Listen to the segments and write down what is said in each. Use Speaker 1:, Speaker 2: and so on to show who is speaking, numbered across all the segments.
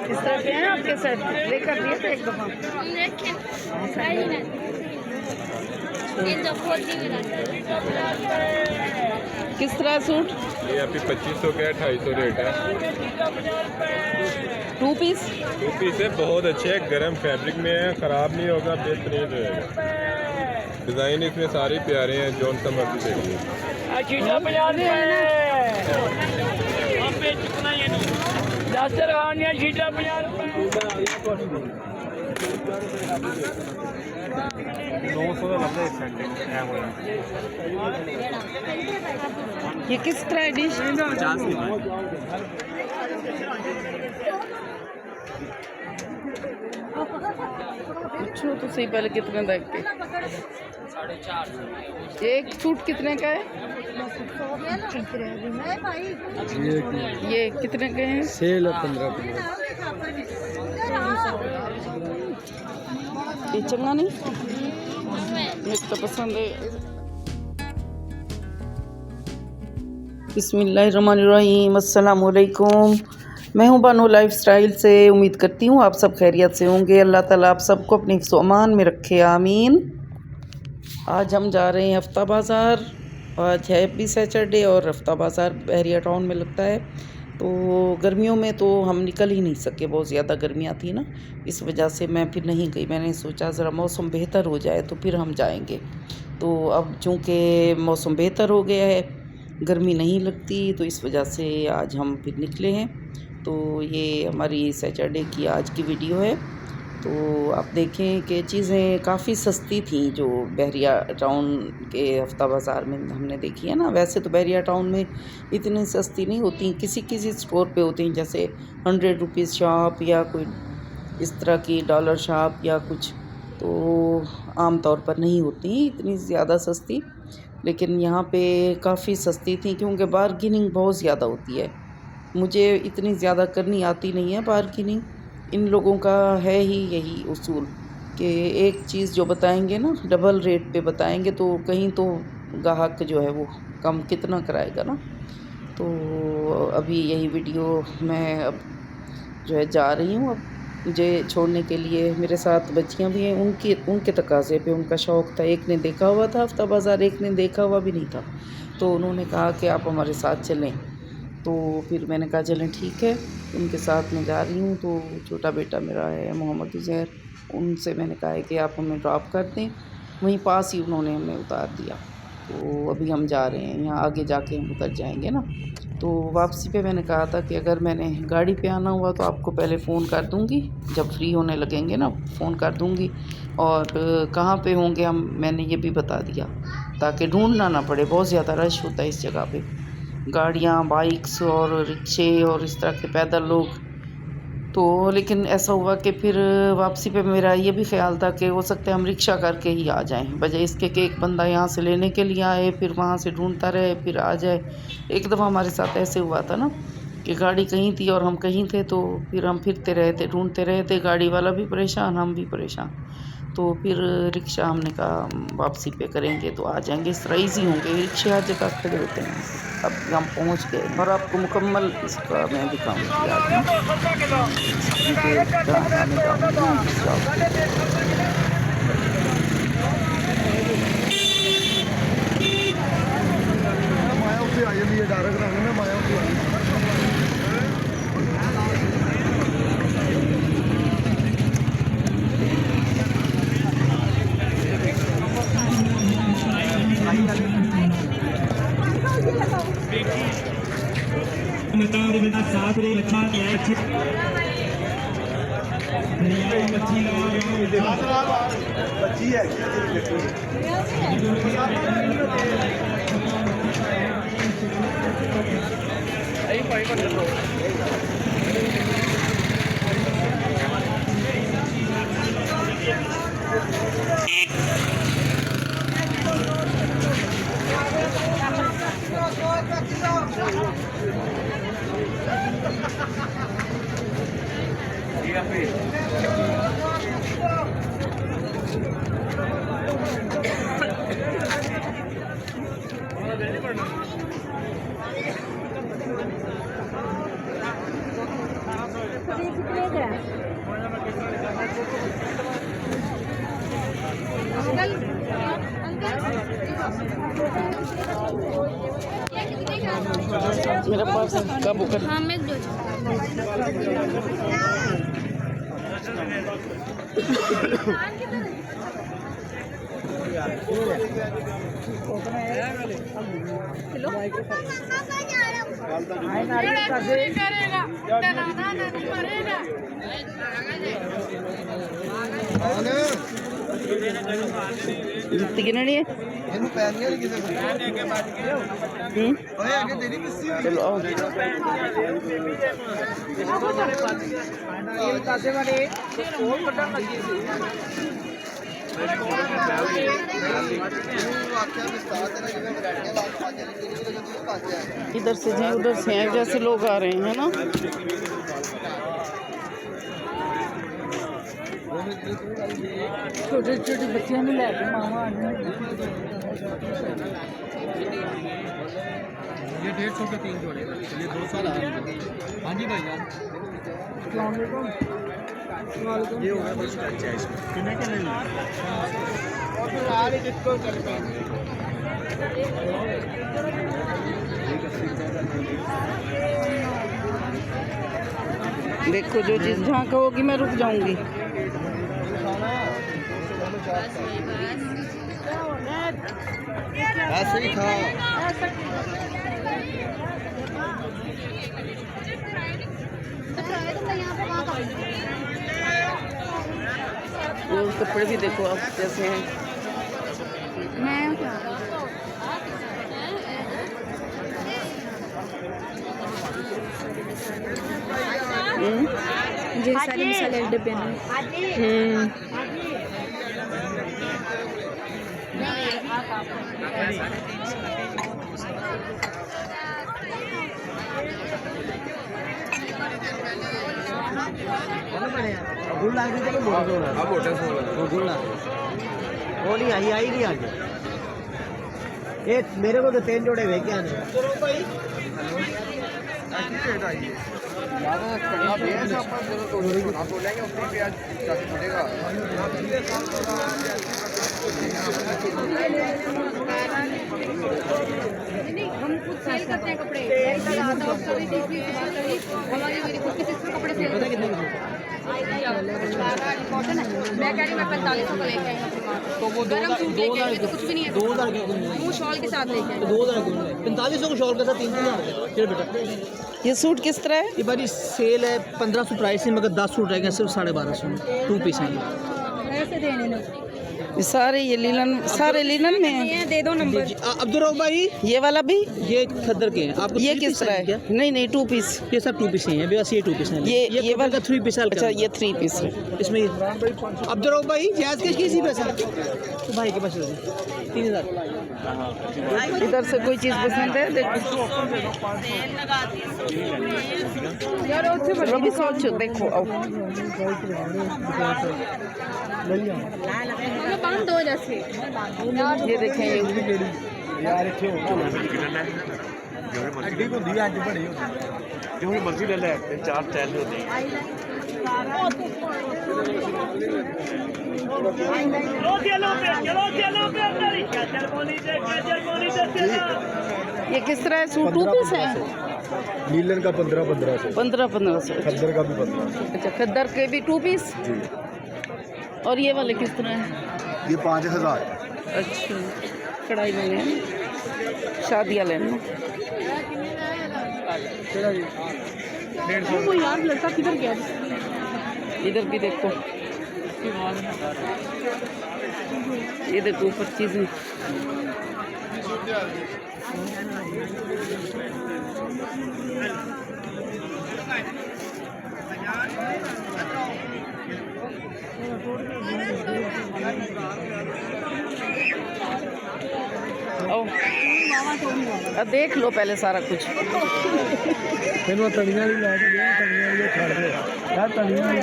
Speaker 1: इस तरह के हैं आपके साथ लेकर दिए थे एक दफा किस तरह सूट
Speaker 2: ये अभी 2500 का है, 250 रेट है।
Speaker 1: 2 पीस
Speaker 2: है, बहुत अच्छे है, गर्म फैब्रिक में है, ख़राब नहीं होगा, बेहतरीन रहेगा। डिज़ाइन इसमें सारे प्यारे हैं, जौन सा मर्जी देखिए।
Speaker 1: ये किस तरह है डिश?
Speaker 2: 50 की
Speaker 1: पूछो तो सही पहले कितने देखते। 450 एक सूट कितने का है? ये कितने के हैं?
Speaker 3: सेल 15।
Speaker 1: ये चंगा नहीं, मुझे तो पसंद है। बिस्मिल्लाहिर्रहमानिर्रहीम, अस्सलाम वालेकुम। मैं हूं बानो लाइफस्टाइल से। उम्मीद करती हूं आप सब खैरियत से होंगे। अल्लाह ताला आप सबको अपने हिफ्ज़ अमान में रखे, आमीन। आज हम जा रहे हैं हफ्ता बाज़ार। आज है भी सैटरडे और हफ्ता बाज़ार बहरिया टाउन में लगता है। तो गर्मियों में तो हम निकल ही नहीं सके, बहुत ज़्यादा गर्मियाँ थी ना, इस वजह से मैं फिर नहीं गई। मैंने सोचा ज़रा मौसम बेहतर हो जाए तो फिर हम जाएंगे। तो अब चूँकि मौसम बेहतर हो गया है, गर्मी नहीं लगती, तो इस वजह से आज हम फिर निकले हैं। तो ये हमारी सैटरडे की आज की वीडियो है। तो आप देखें कि चीज़ें काफ़ी सस्ती थी जो बहरिया टाउन के हफ्ता बाज़ार में हमने देखी है ना। वैसे तो बहरिया टाउन में इतनी सस्ती नहीं होती, किसी किसी स्टोर पे होती हैं, जैसे 100 रुपीज़ शॉप या कोई इस तरह की डॉलर शॉप या कुछ, तो आम तौर पर नहीं होती इतनी ज़्यादा सस्ती। लेकिन यहाँ पे काफ़ी सस्ती थी क्योंकि बार्गेनिंग बहुत ज़्यादा होती है। मुझे इतनी ज़्यादा करनी आती नहीं है बार्गेनिंग। इन लोगों का है ही यही उसूल कि एक चीज़ जो बताएंगे ना डबल रेट पे बताएंगे, तो कहीं तो ग्राहक जो है वो कम कितना कराएगा ना। तो अभी यही वीडियो मैं अब जो है जा रही हूँ। अब मुझे छोड़ने के लिए मेरे साथ बच्चियाँ भी हैं, उनके तकाज़े पे, उनका शौक़ था। एक ने देखा हुआ था हफ्ता बाज़ार, एक ने देखा हुआ भी नहीं था, तो उन्होंने कहा कि आप हमारे साथ चलें। तो फिर मैंने कहा चलें ठीक है, उनके साथ मैं जा रही हूँ। तो छोटा बेटा मेरा है मोहम्मद उज़ैर, उनसे मैंने कहा है कि आप हमें ड्रॉप कर दें, वहीं पास ही उन्होंने हमें उतार दिया। तो अभी हम जा रहे हैं, यहाँ आगे जाके हम उतर जाएंगे ना। तो वापसी पे मैंने कहा था कि अगर मैंने गाड़ी पे आना हुआ तो आपको पहले फ़ोन कर दूँगी, जब फ्री होने लगेंगे ना फ़ोन कर दूँगी। और कहाँ पे होंगे हम, मैंने ये भी बता दिया ताकि ढूंढना ना पड़े। बहुत ज़्यादा रश होता है इस जगह पे, गाड़ियाँ, बाइक्स और रिक्शे और इस तरह के पैदल लोग। तो लेकिन ऐसा हुआ कि फिर वापसी पे मेरा ये भी ख़्याल था कि हो सकता है हम रिक्शा करके ही आ जाएं, बजाय इसके कि एक बंदा यहाँ से लेने के लिए आए, फिर वहाँ से ढूंढता रहे, फिर आ जाए। एक दफ़ा हमारे साथ ऐसे हुआ था ना कि गाड़ी कहीं थी और हम कहीं थे, तो फिर हम फिरते रहे थे, ढूंढते रहे थे, गाड़ी वाला भी परेशान, हम भी परेशान। तो फिर रिक्शा हमने कहा वापसी पे करेंगे तो आ जाएंगे, इस तरह ईजी होंगे। रिक्शे हर जगह खड़े होते हैं। अब हम पहुंच गए और आपको मुकम्मल इसका मैं दिखाऊंगी आज
Speaker 3: बच्ची है
Speaker 1: मेरा पास कब कर
Speaker 4: हाँ मैं दो
Speaker 1: कितने है
Speaker 3: ਇਹਨੂੰ ਪੈਣੀਆਂ ਨਹੀਂ ਕਿਸੇ ਓਏ ਅੱਗੇ ਤੇਰੀ ਕਿੱਸੀ ਹੋਈ
Speaker 1: चलो आओ
Speaker 3: ਇਹ ਕਾਦੇ ਵਾਲੇ ਹੋਰ ਕੱਢਣ ਲੱਗੀ ਸੀ ਵਾਕਿਆ ਵਿਸਤਾਰ ਤੇਰਾ ਜਿਵੇਂ ਵੈਰਾਈਟੀਆਂ ਲਾ ਕੇ ਪਾਜੇ ਲੱਗੀ ਨਹੀਂ ਕਿਤੇ ਪਾਜੇ
Speaker 1: इधर से जाए उधर से आए जैसे लोग आ रहे हैं ना छोटे छोटे बच्चों ने लेके मामा
Speaker 3: ये 150 के 3 जोड़े चलिए 2 साल हाँ जी भाई जान ये होगा कुछ अच्छा है इसमें कितने के नहीं और फिर आ रही किसको करता
Speaker 1: देखो जो चीज़ जहाँ कहोगी मैं रुक जाऊंगी
Speaker 3: ऐसे ही खा
Speaker 1: वो कपड़े भी देखो आप कैसे हैं
Speaker 4: मैं क्या ये सारे मसाले डब्बे में
Speaker 3: गुड़ लाग रही तो बोल दो
Speaker 2: अब होटल से
Speaker 3: वो गुड़ लाग वो नहीं आई नहीं आज ये मेरे को तो 3 जोड़े वे क्या नहीं
Speaker 4: हम खुद सेल करते हैं कपड़े हमारी मेरी खुद की सिस्टर कपड़े सेल करते हैं कॉटन है मैं कह रही हूँ मैं 4500 का लेके आई हूँ तो वो गरम सूट लेके आई तो कुछ भी नहीं है
Speaker 3: 2000 के
Speaker 4: वो शॉल के साथ लेके आई
Speaker 3: 2000 के 4500 को शॉल का था 3000 चलो बेटा
Speaker 1: ये सूट किस तरह है
Speaker 3: ये बारी सेल है 1500 प्राइस है मगर 10 सूट रहेगा सिर्फ 1250 2 पीस हैं
Speaker 4: ऐसे देने ना
Speaker 1: ये सारे सारे लिनन में है
Speaker 4: ये दे दो नंबर
Speaker 3: अब्दुल रऊफ भाई
Speaker 1: ये वाला भी
Speaker 3: ये खद्दर के हैं आपको
Speaker 1: ये
Speaker 3: 3
Speaker 1: किस
Speaker 3: पीस
Speaker 1: तरह
Speaker 3: क्या
Speaker 1: है नहीं नहीं 2 पीस
Speaker 3: ये सब 2 पीस हैं बस ये 2 पीस हैं
Speaker 1: ये
Speaker 3: खद्दर
Speaker 1: वाला
Speaker 3: का 3 पीस
Speaker 1: अच्छा ये 3 पीस है
Speaker 3: इसमें अब्दुल रऊफ भाई जायज़ के किसी पैसा तो भाई के पास 3000
Speaker 1: इधर से कोई चीज़ पसंद है देखो रवि सोच देखो आओ
Speaker 4: बंद हो जैसे
Speaker 1: ये देखें ये
Speaker 3: यार इतने अड्डी को दिया अड्डी बड़ी
Speaker 2: जो मर्जी ले ले 4 चैल होते हैं
Speaker 1: ये किस तरह है सूट 2 पीस है
Speaker 3: नीलन का 1500
Speaker 1: 1500
Speaker 3: खद्दर का भी 1500
Speaker 1: अच्छा खद्दर के भी 2 पीस और ये वाले किस तरह है
Speaker 3: ये 5000
Speaker 1: अच्छा कढ़ाई लेने हैं शादियाँ लेना
Speaker 4: वो यार लड़का किधर गया
Speaker 1: इधर भी देखो ये देखो ऊपर चीज़ें ओ देख लो पहले सारा कुछ
Speaker 3: तेनों तलियां भी ला के दे तलियां भी छड़ दे यार तलियां भी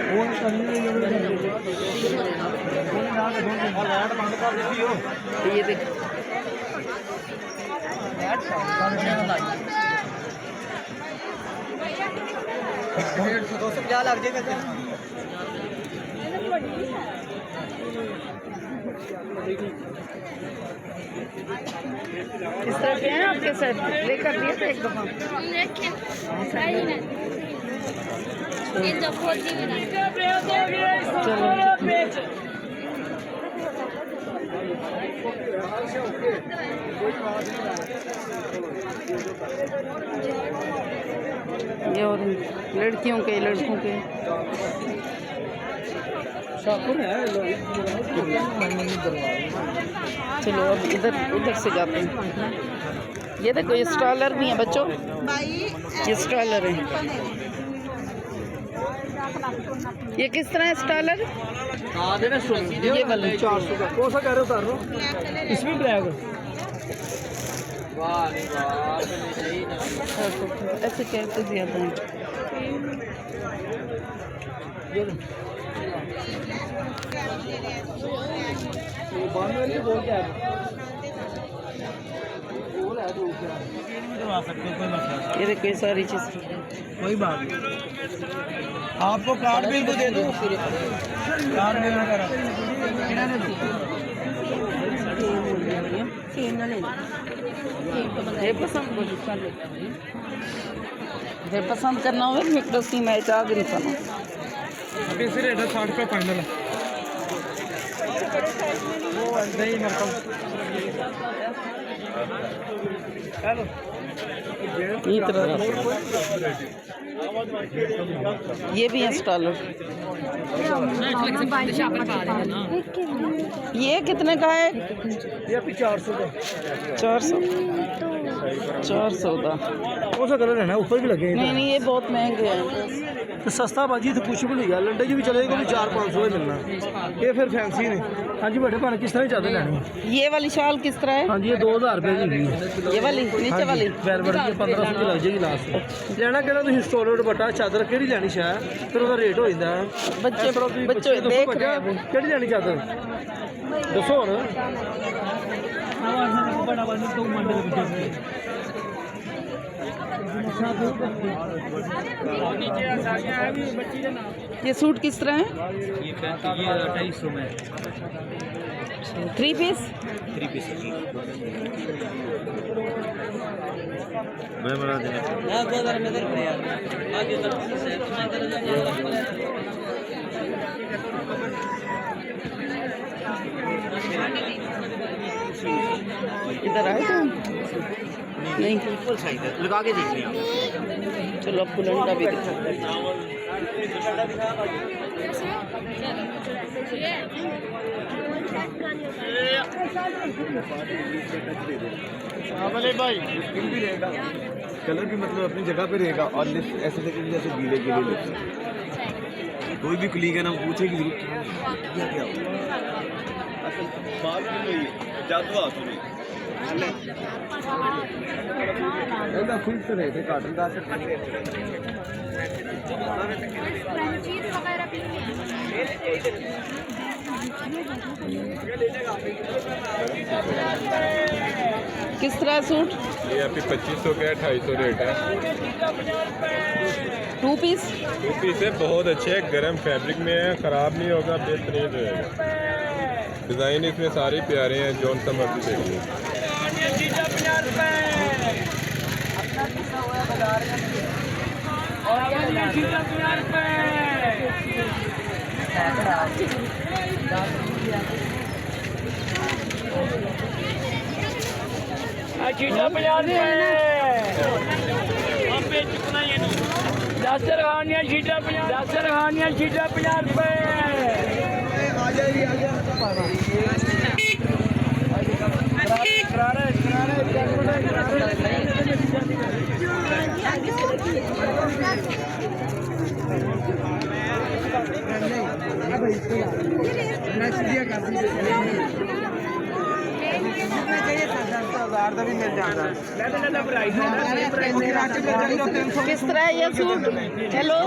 Speaker 3: वो तलियां भी लाइट बंद कर दी हो
Speaker 1: ये देख
Speaker 3: 250 लग जाएगा
Speaker 1: किस तरह के हैं आपके सेट? लेकर दिए थे एक दफ़ा। चलो ये और लड़कियों के लड़कों के चलो अब उधर से जाते हैं। ये देखो ये स्टॉलर भी हैं बच्चों, ये स्टॉलर है। ये किस तरह है स्टॉलर?
Speaker 3: ये वाले 400 का कौन सा कह रहे हो उतार लो इसमें ब्लैक
Speaker 1: ऐसे कैसे ज़्यादा है। ये देखो ये सारी चीज़
Speaker 3: कोई बात नहीं, आपको कार्ड बिल तो दे दो, कार्ड बिल वगैरह
Speaker 1: जे पसंद करना हो मिक्रो सी मैच आ गई था
Speaker 3: अभी इसी रेट है 60 रुपये फाइनल है। वो नहीं मेरे को
Speaker 1: ये भी है स्टॉलर। ये कितने का है?
Speaker 3: ये 400 का
Speaker 1: 400 का।
Speaker 3: कौन सा कलर है ना ऊपर भी लगे?
Speaker 1: नहीं ये बहुत महंगे हैं।
Speaker 3: तो सस्ता बाजी तो कुछ भी नहीं है, लंडे जी भी चलेगा भी 400-500 में मिलना। ये फिर फैंसी ने। हाँ जी बड़े पाने किस तरह चादर लेनी?
Speaker 1: ये वाली शाल किस तरह है?
Speaker 3: हाँ जी ये 2000 रुपये की।
Speaker 1: ये वाली नीचे वाली
Speaker 3: वेलवेट की 1500 की लग जाएगी लास्ट। लेना कहना तुम स्टोर दुपट्टा चादर केड़ी लेनी शायद फिर उसका रेट हो जाता है।
Speaker 1: बच्चे देख रहे हैं
Speaker 3: केड़ी लेनी चादर दसो और
Speaker 1: ये सूट किस तरह है?
Speaker 3: ये 250 में
Speaker 1: 3 पीस।
Speaker 3: मैं बना देना
Speaker 1: इधर आए तो नहीं
Speaker 3: फुल साइज है, लगा के देख लिया।
Speaker 1: चलो आपको लंडा भी दिखा।
Speaker 3: भाई भी रहेगा, कलर भी मतलब अपनी जगह पे रहेगा और ऐसे लेकिन जैसे गीले गीले लेते कोई भी कुली का नाम पूछेगी जरूर क्या बात नहीं जादू आते नहीं फिक्स रहते काटन का
Speaker 1: किस तरह सूट?
Speaker 2: ये अभी 2500 का है, 250 रेट है।
Speaker 1: 2 पीस
Speaker 2: है, बहुत अच्छे है, गर्म फैब्रिक में है, ख़राब नहीं होगा, बेहतरीन रहेगा। डिज़ाइन इसमें सारे प्यारे हैं, जौन सा मर्जी देखिए।
Speaker 3: चीज़ा 50 रुपए दस रखानिया चीज़ा 50 रुपए। भी मिल जाता है।
Speaker 1: किस तरह है ये सूट? हेलो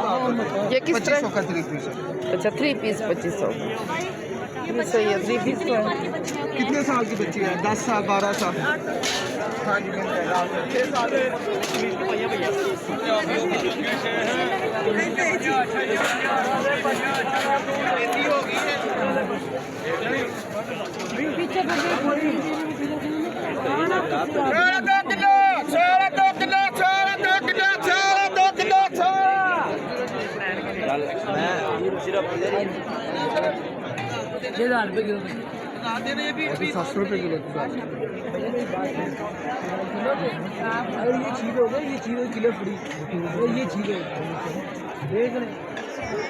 Speaker 1: ये किस तरह?
Speaker 3: 2500 का 3 पीस।
Speaker 1: अच्छा 3 पीस 2500। कितनी सही है 3 पीस है।
Speaker 3: कितने साल की बच्ची है? 10 साल 12 साल? हाँ जी 6 साल
Speaker 5: अगर ये चीज हो गया, ये चीज किलो फ्री, और ये चीज हो देख रहे।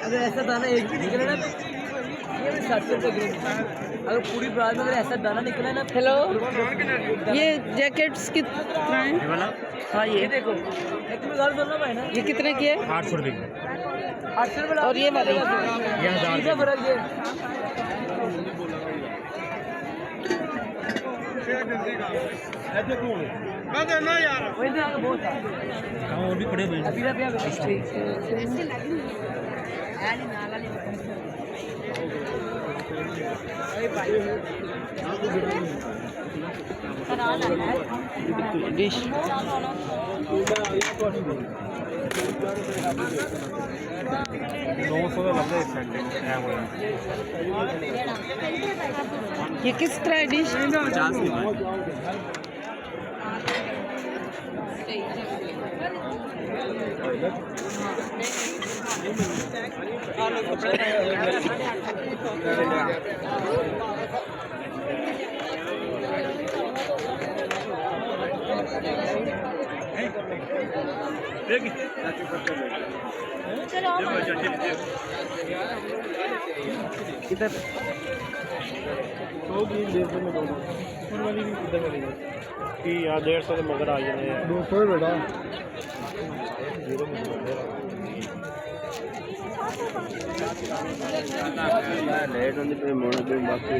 Speaker 5: अगर ऐसा दाना एक भी निकले ना तो ये भी 700 रुपये किलो। अगर पूरी ब्रांड में अगर ऐसा दाना निकला ना।
Speaker 1: हेलो, ये जैकेट्स कितना है? हाँ ये
Speaker 5: देखो एक में घर बोलना भाई ना,
Speaker 1: ये कितने की है?
Speaker 6: 800 रुपये की।
Speaker 5: 800 रुपये।
Speaker 1: और ये वाली?
Speaker 6: ये 1000
Speaker 5: चीज़ है फर्क ये। वही तो आगे बहुत था।
Speaker 6: हाँ और भी पड़े हुए हैं।
Speaker 5: अभी ना
Speaker 1: ठीक है। डिश ये किस तरह है डिश?
Speaker 3: 50 की
Speaker 1: इधर
Speaker 6: कि यार 150 के मगर आ जाने यार।
Speaker 3: 200 बेटा लेट होने पे मोड़ पे बाकी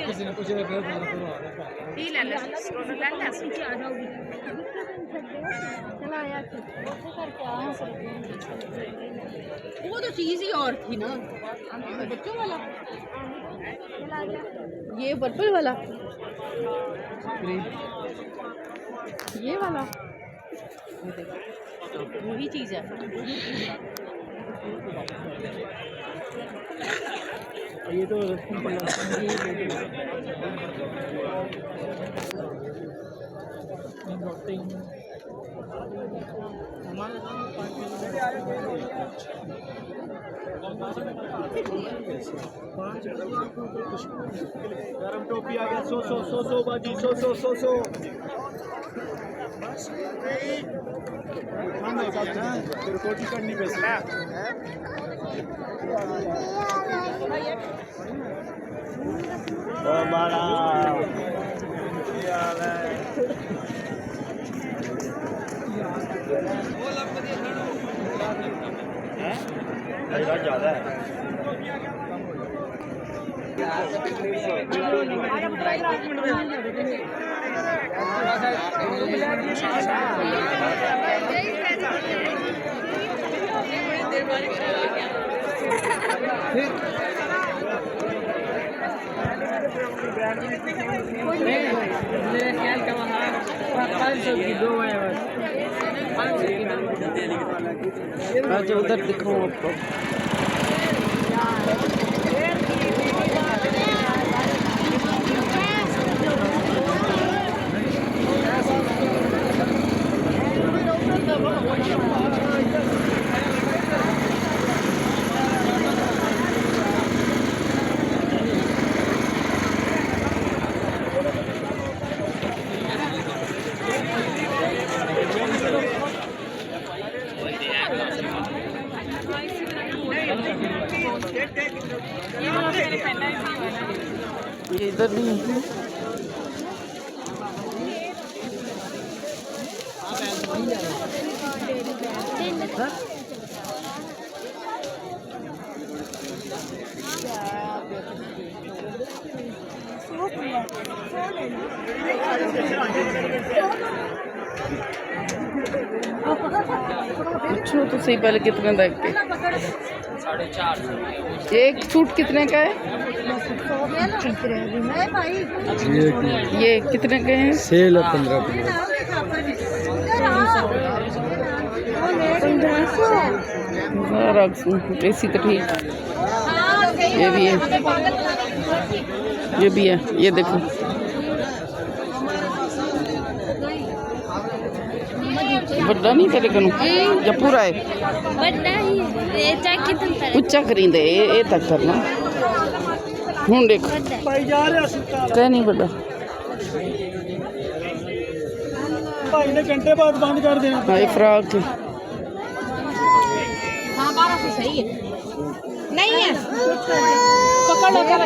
Speaker 3: किसी ने पूछे
Speaker 4: वो तो चीज ही और थी ना, बच्चों वाला ये पर्पल वाला, ये वाला वही चीज है।
Speaker 5: ये तो
Speaker 3: गरम टोपी आ गया 100 बाजी 100 कोटी करनी बेचना बड़ा ज्यादा है
Speaker 5: मेरे ख्याल का वहाँ 500 की 2 है बस। 500 की ना
Speaker 1: आज उधर दिखाऊँ आपको। ये इधर नहीं है। पूछो तो सही पहले कितने देखते। 450। एक सूट कितने का है? ये कितने के हैं?
Speaker 5: सेल 15।
Speaker 1: ऐसी तो ठीक। ये भी है, ये भी है, ये देखो। बड़ा नहीं तेरे कनु या पूरा है? उच्चा करींदे ये तक करना हूँ। देखो कह नहीं बड़ा
Speaker 6: भाई ने घंटे बाद बंद कर देना।
Speaker 1: हाँ, ये फ्रॉक
Speaker 4: हाँ 1200 सही है। नहीं है पकड़ लो क्या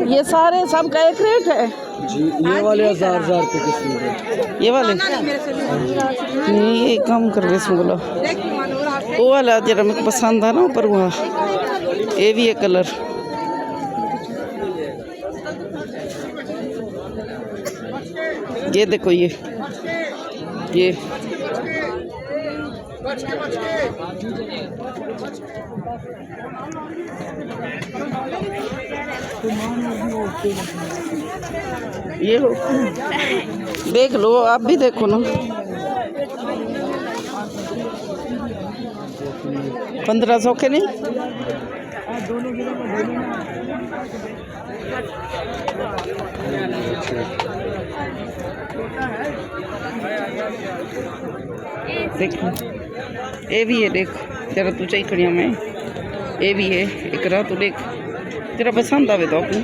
Speaker 1: ये सारे सब का एक रेट है
Speaker 5: जी। ये वाले 1000 रुपये के सूट है।
Speaker 1: ये वाले नहीं, ये कम कर रहे सुगला। वो वाला जरा मेरे को पसंद है ना ऊपर हुआ। ये भी है कलर। ये देखो ये ये लो, देख लो आप भी देखो ना। 1500 के नहीं? देखो ये भी है, देख तेरा तू चाहिए खड़िया में। ये भी है एक रात तू देख, तेरा पसंद आवे तो आपको।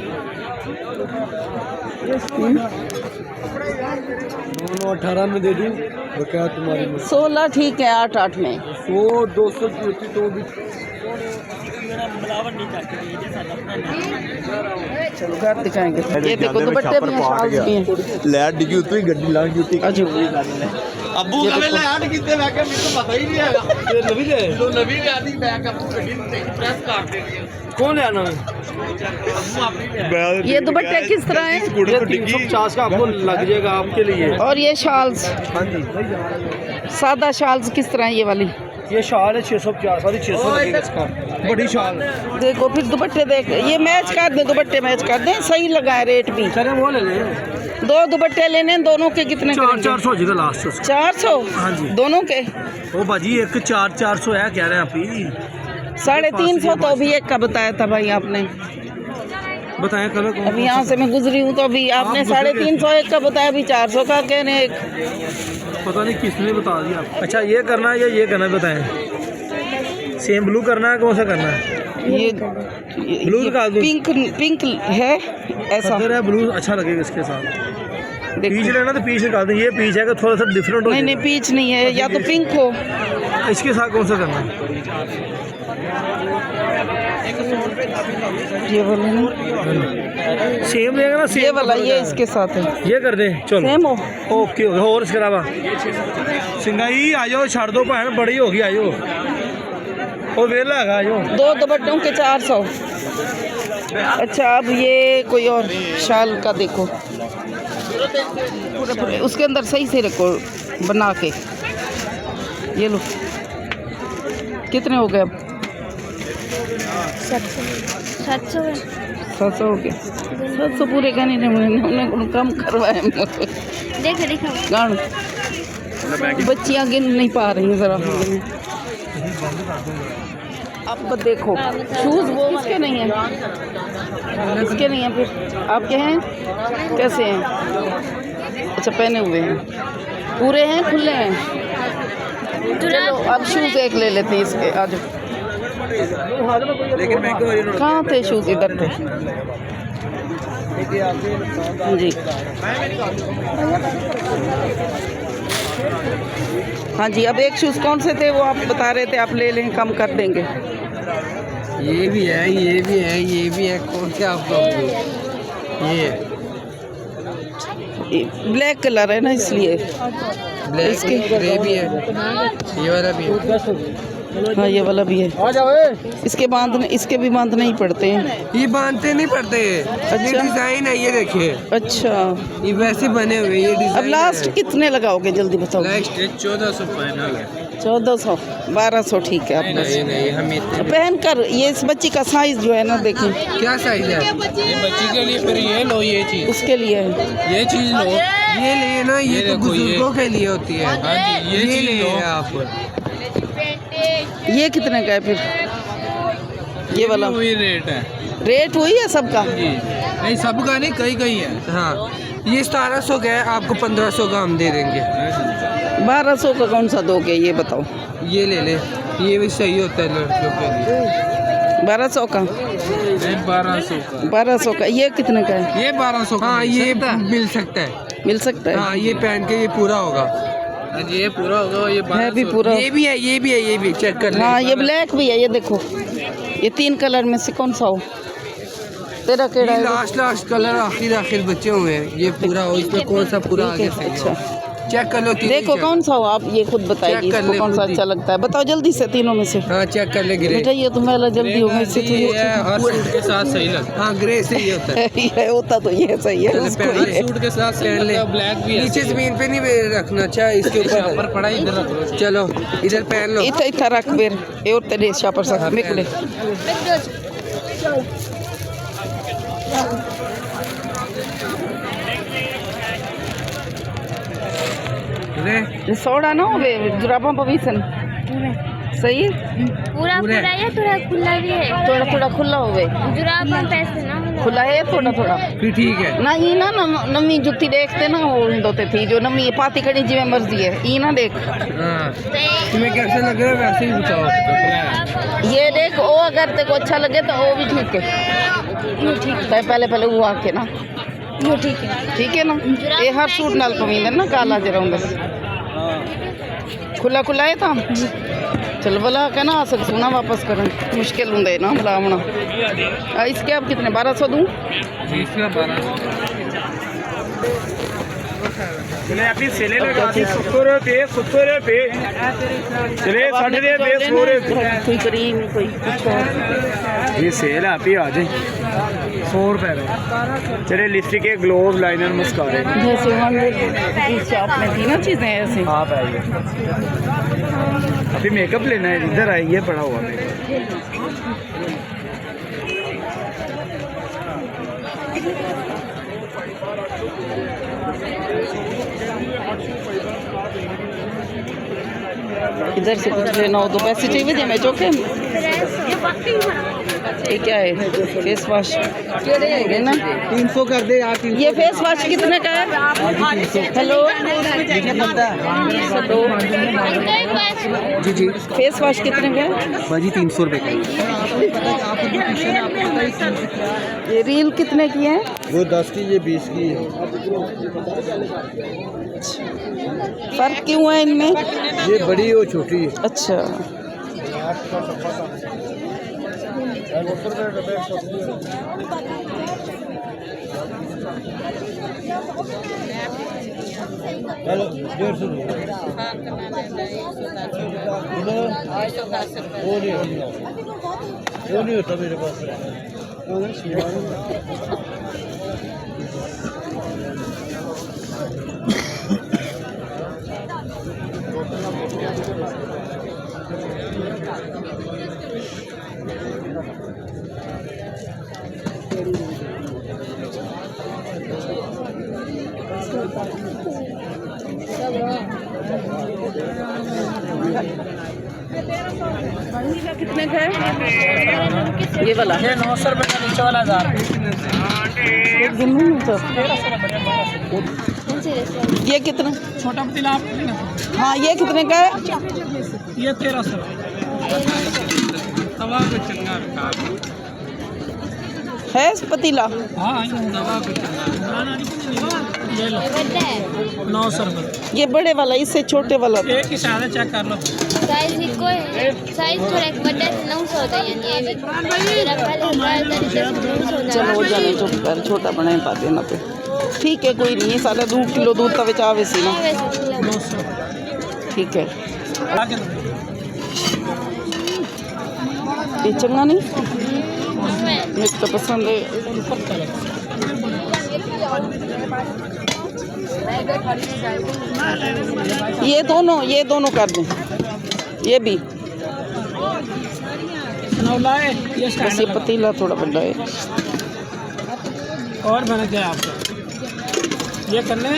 Speaker 5: 18 में दे दूँ तो क्या तुम्हारी?
Speaker 1: 16 ठीक है, 8 में
Speaker 5: 100 200 की होती तो भी।
Speaker 1: चलो घर दिखाएंगे। ये देखो दुपट्टे भी हैं, शॉल्स भी हैं।
Speaker 3: लैट डिगी उतरी गड्डी लांग ड्यूटी
Speaker 1: अच्छा
Speaker 3: अब्बू कवे लैट कितने मैं क्या मुझे पता ही नहीं है। ये नवी ले तो नवी ले आती मैं अब्बू गड्डी प्रेस कर दे रही है। कौन ले आना है?
Speaker 1: ये दुपट्टे किस तरह हैं?
Speaker 5: 350 का आपको लग जाएगा आपके लिए।
Speaker 1: और ये शॉल्स?
Speaker 5: हाँ जी।
Speaker 1: सादा शॉल्स किस तरह है ये वाली?
Speaker 5: ये शाल है 650 वाली 600 लगेगा इसका। बड़ी शाल
Speaker 1: देखो फिर दुपट्टे देख, ये मैच कर दे, दुपट्टे मैच कर दें, सही लगा है रेट भी।
Speaker 5: चले वो ले ले।
Speaker 1: 2 दुपट्टे लेने, दोनों के कितने?
Speaker 5: 400 हो जाएगा लास्ट।
Speaker 1: 400?
Speaker 5: हाँ जी।
Speaker 1: दोनों के?
Speaker 5: ओ बाजी एक 400 है कह रहे हैं आप ही।
Speaker 1: 350 तो अभी एक का बताया था भाई आपने।
Speaker 5: बताएं करो।
Speaker 1: अभी यहाँ से मैं गुजरी हूँ तो अभी आपने 350 एक का बताया, अभी 400 का कह रहे हैं एक।
Speaker 5: पता नहीं किसने बता दिया। अच्छा ये करना है या ये करना है बताएं। सेम ब्लू करना है, कौन सा करना है?
Speaker 1: ये
Speaker 5: ब्लू निकाल दो।
Speaker 1: पिंक है ऐसा
Speaker 5: है ब्लू अच्छा लगेगा इसके साथ।
Speaker 1: देखो।
Speaker 5: पीच लेना तो पीच निकाल दें। ये पीच है कि थोड़ा सा डिफरेंट हो।
Speaker 1: नहीं पीच नहीं है, या तो पिंक हो।
Speaker 5: इसके साथ कौन सा करना है?
Speaker 1: ये वाला नहीं,
Speaker 5: सेम लेगा ना?
Speaker 1: ये वाला, ये इसके साथ है।
Speaker 5: ये कर दें चलो।
Speaker 1: सेम हो।
Speaker 5: ओके और इसके अलावा सिंगाई आ जाओ, छाड़ दो भैन बड़ी होगी। आ जाओ और वेला है। आ जाओ।
Speaker 1: 2 दुपट्टों के 400। अच्छा अब ये कोई और शाल का देखो, पूरे उसके अंदर सही से रखो बना के। ये लो कितने हो गए अब? 700 हो गए। 700 पूरे का नहीं, उन्होंने कम करवाए।
Speaker 4: देखो
Speaker 1: गान बच्चियाँ गिन नहीं पा रही हैं ज़रा। अब देखो शूज़ वो किसके नहीं हैं? इसके नहीं हैं, फिर आपके हैं? कैसे हैं? अच्छा पहने हुए हैं, पूरे हैं खुले हैं? चलो अब शूज़ एक ले लेते हैं इसके। आज
Speaker 3: लेकिन महंगे
Speaker 1: कहाँ थे शूज़? इधर थे जी। हाँ जी, अब एक शूज़ कौन से थे वो आप बता रहे थे? आप ले लें, कम कर देंगे।
Speaker 5: ये भी है, ये भी है, ये भी है। कौन से आपका? ये
Speaker 1: ब्लैक कलर है ना इसलिए।
Speaker 5: ब्लैक ग्रे भी है, ये वाला भी है।
Speaker 1: हाँ ये वाला भी है।
Speaker 5: आ जाओ।
Speaker 1: इसके भी बांधने ही पड़ते हैं।
Speaker 7: ये बांधते नहीं पड़ते, ये डिजाइन है, ये देखिए।
Speaker 1: अच्छा,
Speaker 7: ये वैसे बने हुए, ये डिजाइन।
Speaker 1: अब लास्ट कितने लगाओगे जल्दी बताओ।
Speaker 7: लास्ट 1400 फाइनल है।
Speaker 1: 1400 1200 ठीक है। आप
Speaker 7: नहीं हम
Speaker 1: पहन कर ये इस बच्ची का साइज जो है ना देखें
Speaker 7: क्या साइज है ये बच्ची के लिए। फिर ये लो, ये चीज
Speaker 1: उसके लिए है।
Speaker 7: ये चीज लो, ये लिए ना, ये तो बुजुर्गों के लिए होती है। हाँ जी, ये ले आप।
Speaker 1: ये कितने का है फिर ये वाला?
Speaker 7: वही रेट है।
Speaker 1: रेट वही है सबका?
Speaker 7: नहीं सबका नहीं, कई है। हाँ ये 1700 का है, आपको 1500 का हम दे देंगे।
Speaker 1: 1200 का कौन सा दोगे ये बताओ।
Speaker 7: ये ले ले, ये भी सही होता है लड़कियों के लिए।
Speaker 1: 1200 का? 1200 का। ये कितने का है?
Speaker 7: ये 1200 का। हाँ ये मिल सकता है।
Speaker 1: मिल सकता है।
Speaker 7: हाँ ये पहन के ये पूरा होगा। ये पूरा होगा। ये
Speaker 1: है भी पूरा।
Speaker 7: ये भी है, ये भी है, ये भी चेक कर ले।
Speaker 1: हाँ ये ब्लैक भी है, ये देखो। ये 3 कलर में से कौन सा हो? तेरा केड़ा है?
Speaker 7: लास्ट कलर आखिर बचे हुए हैं। ये पूरा हो, इसमें कौन सा पूरा आगे से?
Speaker 1: अच्छा
Speaker 7: चेक कर लो।
Speaker 1: देखो कौन सा हो, आप ये खुद बताइए इसको कौन सा अच्छा लगता है। बताओ जल्दी से तीनों में से।
Speaker 7: हाँ चेक कर ले। ग्रे
Speaker 1: बेटा ये तो मेरा जल्दी होगा इससे तो ये
Speaker 7: हर सूट के साथ सही लगता है। हाँ ग्रे से ही होता है।
Speaker 1: ये होता तो ये सही है उसको ये।
Speaker 7: सूट के साथ पहन ले। ब्लैक भी नीचे जमीन पे नहीं रखना, चाहे इसके ऊपर पड़ा इधर रख लो। चलो इधर पहन लो।
Speaker 1: इतना रख बेर ये और तेरे शापर सा निकले। सोड़ा ना हो जुराबा पवीसन सही है।
Speaker 8: पूरा या थोड़ा खुला भी है?
Speaker 1: थोड़ा खुला हो
Speaker 8: जुराब पैसे ना
Speaker 1: खुला है थोड़ा
Speaker 7: फिर ठीक है
Speaker 1: ना। ये ना नमी जुत्ती देखते ना वो होते थी जो नमी पाती कड़ी जिਵੇਂ मर्जी है ये ना देख।
Speaker 7: तुम्हें कैसा लग रहा है वैसे ही बताओ।
Speaker 1: ये देख वो अगर तेको अच्छा लगे तो वो भी ठीक है। पहले वो आके ना
Speaker 8: ये ठीक है
Speaker 1: ना। ये हर सूट नाल पवींदे ना काला जरा होंगे खुला है तो चल भला कहना आ सक सोना वापस करन मुश्किल होंगे ना बुलावना। इसके अब कितने 1200 दूँ?
Speaker 6: अभी सेले लगा दी 70 रुपये चले 60 रुपये 100 रुपये
Speaker 1: कोई करीम कोई कुछ।
Speaker 6: ये सेल है अभी आ जाए 100 रुपये में। चले लिपस्टिक के ग्लोव लाइनर मस्कारे
Speaker 1: जैसे शॉप में थी ना चीज़ें ऐसे।
Speaker 6: आप आइए अभी मेकअप लेना है इधर आइए पड़ा हुआ मेकअप।
Speaker 1: इधर से कुछ लेना हो तो पैसे चाहिए मैं चौके। ये क्या है? फेस वॉश है ना
Speaker 7: 300 कर दे यार।
Speaker 1: ये फेस वॉश कितने का है? हेलो
Speaker 7: जी
Speaker 1: फेस वॉश कितने का है?
Speaker 7: बाजी 300 रुपये का।
Speaker 1: ये रील कितने की है?
Speaker 7: वो 10 की, ये 20 की है।
Speaker 1: फर्क क्यों है इनमें?
Speaker 7: ये बड़ी और छोटी है।
Speaker 1: अच्छा
Speaker 7: वो नहीं होता मेरे पास।
Speaker 1: कितने का है ये वाला?
Speaker 5: 900 रुपये का नीचे वाला 1000।
Speaker 1: ये कितना?
Speaker 5: छोटा पतीला आप
Speaker 1: हाँ ये कितने का है?
Speaker 5: ये 1300। तवा को चंगा
Speaker 1: है पतीला?
Speaker 5: हाँ तवा को चंगा ये लो 900 रुपये।
Speaker 1: ये बड़े वाला इससे छोटे वाला
Speaker 5: एक ही सादा चेक कर लो।
Speaker 8: साइज ही कोई साइज थोड़ा एक बड़ा 900 होता है यानी ये मेरा पहले
Speaker 1: चलो हो जाने चुप कर छोटा बनाए पा देना पे ठीक है कोई नहीं है। सारा 2 किलो दूध तवे चावे सी ना ठीक है। ये चंगा नहीं,
Speaker 8: उसमें
Speaker 1: मेरे तो पसंद है। ये दोनों कर दें, ये भी। बस ये पतीला थोड़ा बड़ा है।
Speaker 6: और बना क्या आपका ये करने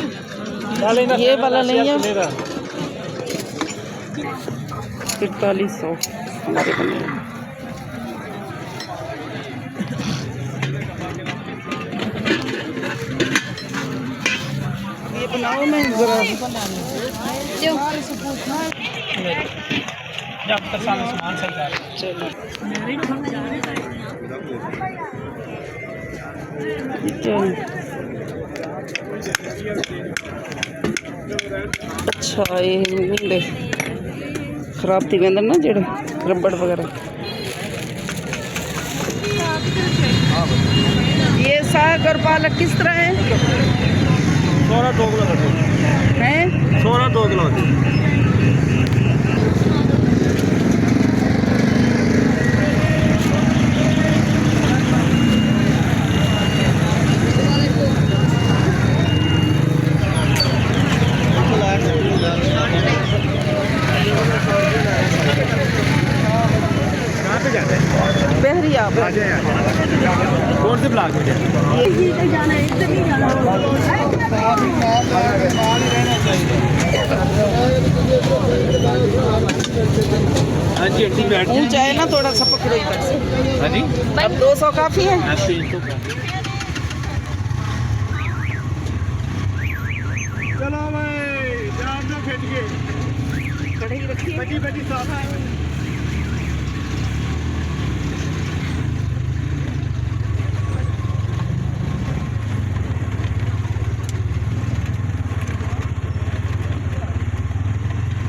Speaker 1: ये वाला नहीं है, 4300 हमारे बने। ये बनाओ, मैं जरा
Speaker 6: सामान सब
Speaker 1: चलो। अच्छा, ये नीले खराब थी वेंदर ना जेड़े रबड़ वगैरह। ये साग और पालक किस तरह है?
Speaker 6: 2 किलो
Speaker 1: हैं?
Speaker 6: 2 किलो
Speaker 1: बहरिया
Speaker 6: कौन से ब्लॉक में हाँ जी आंटी बैठ
Speaker 1: ऊंचा है ना थोड़ा सा, पकड़ो इधर से।
Speaker 6: हाँ जी
Speaker 1: अब 200 काफ़ी है।
Speaker 6: चलो भाई जान दो खिंच के
Speaker 1: कढ़ाई रखी है।
Speaker 6: बची साफ है।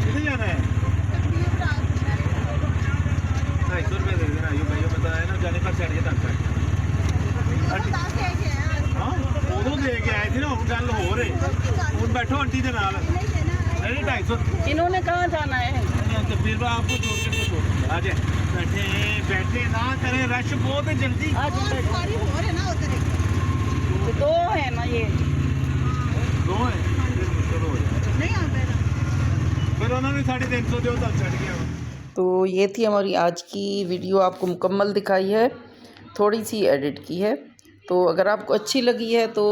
Speaker 6: कितने जाना है? 250 रुपये दे देना। यो भाई बताया ना जाने का साइड के तक हाँ उदों दे के आए थे ना, हम गल हो रहे हूँ बैठो आंटी के नाल नहीं 250।
Speaker 1: इन्होंने कहाँ जाना है?
Speaker 6: तो फिर वो आपको छोड़ के तो छोड़ आ जाए। बैठे ना करें, रश बहुत है जल्दी।
Speaker 1: तो 2 है ना, ये
Speaker 6: 2 है फिर मुश्किल हो जाए। फिर उन्होंने 350 दो तक चढ़ गया।
Speaker 1: तो ये थी हमारी आज की वीडियो, आपको मुकम्मल दिखाई है, थोड़ी सी एडिट की है। तो अगर आपको अच्छी लगी है तो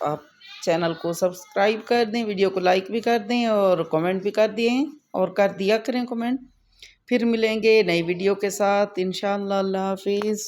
Speaker 1: आप चैनल को सब्सक्राइब कर दें, वीडियो को लाइक भी कर दें और कमेंट भी कर दिए और कर दिया करें कमेंट। फिर मिलेंगे नई वीडियो के साथ इंशाअल्लाह। अल्लाह हाफिज़।